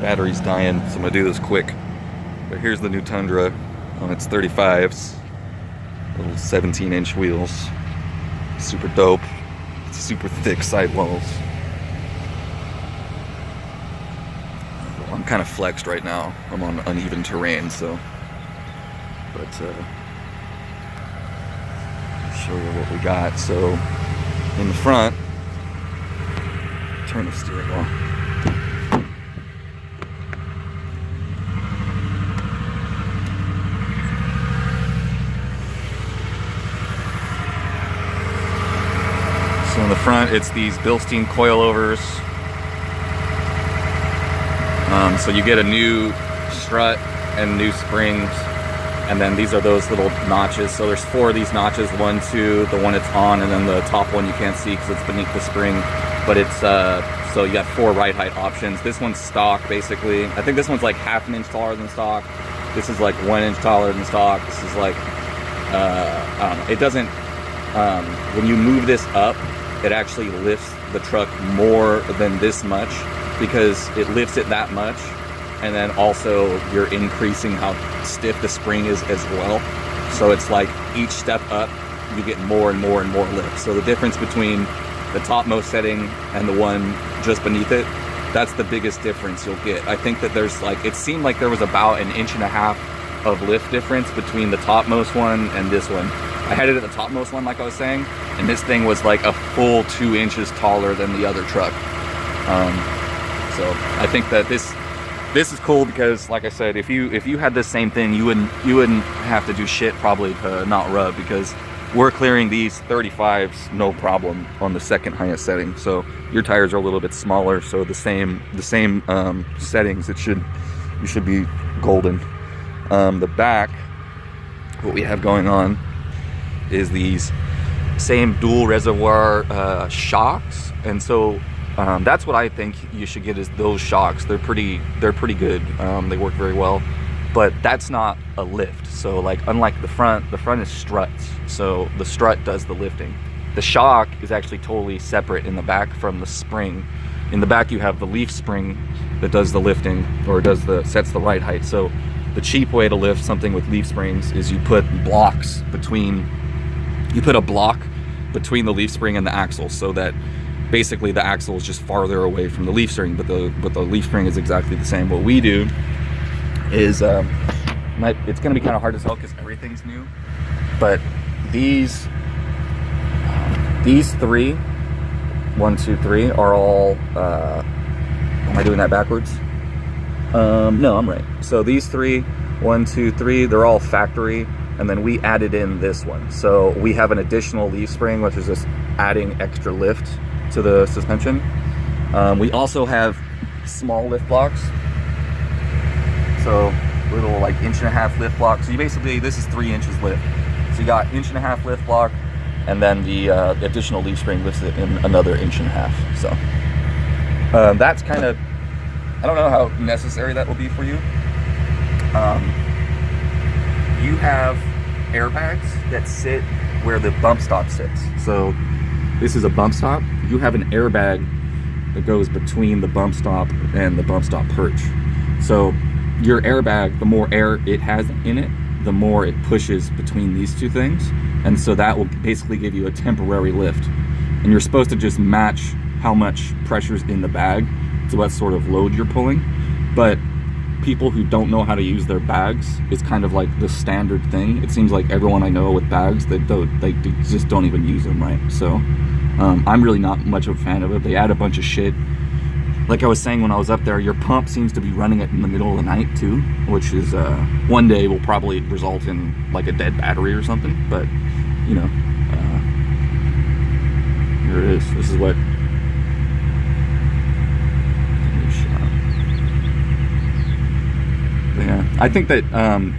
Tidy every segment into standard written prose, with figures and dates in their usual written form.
Battery's dying, so I'm gonna do this quick. But here's the new Tundra on its 35s. Little 17-inch wheels. Super dope. Super thick sidewalls. I'm kind of flexed right now. I'm on uneven terrain, so. But I'll show you what we got. So in the front, turn the steering wheel. So in the front, it's these Bilstein coilovers. So you get a new strut and new springs, and then these are those little notches. So there's 4 of these notches, 1, 2, the one it's on, and then the top one you can't see because it's beneath the spring. But it's so you got 4 ride height options. This one's stock basically. I think this one's like half an inch taller than stock. This is like 1 inch taller than stock. This is like I don't know. It doesn't. When you move this up, it actually lifts the truck more than this much, because it lifts it that much, and then also you're increasing how stiff the spring is as well. So it's like each step up you get more and more and more lift. So the difference between the topmost setting and the one just beneath it, that's the biggest difference you'll get. I think that there's like, it seemed like there was about 1.5 inches of lift difference between the topmost one and this one. I had it at the topmost one, like I was saying, and this thing was like a full 2 inches taller than the other truck. So I think that this is cool because, like I said, if you had this same thing, you wouldn't have to do shit probably to not rub, because we're clearing these 35s no problem on the second highest setting. So your tires are a little bit smaller, so the same settings, you should be golden. The back, what we have going on is these same dual reservoir shocks, and so that's what I think you should get, is those shocks. They're pretty good. They work very well, but that's not a lift. So like, unlike the front is struts, so the strut does the lifting. The shock is actually totally separate in the back from the spring. In the back you have the leaf spring that does the lifting, or sets the ride height. So the cheap way to lift something with leaf springs is you put a block between the leaf spring and the axle, so that basically the axle is just farther away from the leaf spring, but the leaf spring is exactly the same. What we do is, it's going to be kind of hard to tell because everything's new, but these 3, 1, 2, 3 are all, am I doing that backwards? No, I'm right. So these 3, 1, 2, 3, they're all factory, and then we added in this one. So we have an additional leaf spring, which is just adding extra lift to the suspension. We also have small lift blocks, so little like 1.5 inch lift blocks. So you basically, this is 3 inches lift, so you got 1.5 inch lift block, and then the additional leaf spring lifts it in another 1.5 inches. So that's kind of, I don't know how necessary that will be for you. You have airbags that sit where the bump stop sits. So this is a bump stop. You have an airbag that goes between the bump stop and the bump stop perch. So your airbag, the more air it has in it, the more it pushes between these two things. And so that will basically give you a temporary lift. And you're supposed to just match how much pressure's in the bag to what sort of load you're pulling. But people who don't know how to use their bags, it's kind of like the standard thing. It seems like everyone I know with bags, they just don't even use them, right? So I'm really not much of a fan of it. They add a bunch of shit. Like I was saying when I was up there, your pump seems to be running it in the middle of the night too, which is one day will probably result in like a dead battery or something. But you know, here it is. This is what. Yeah, I think that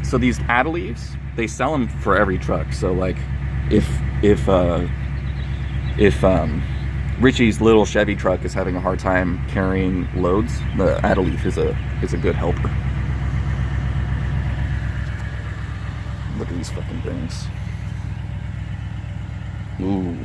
so these add-leaves, they sell them for every truck. So like, if Richie's little Chevy truck is having a hard time carrying loads, the add-leaf is a good helper. Look at these fucking things. Ooh.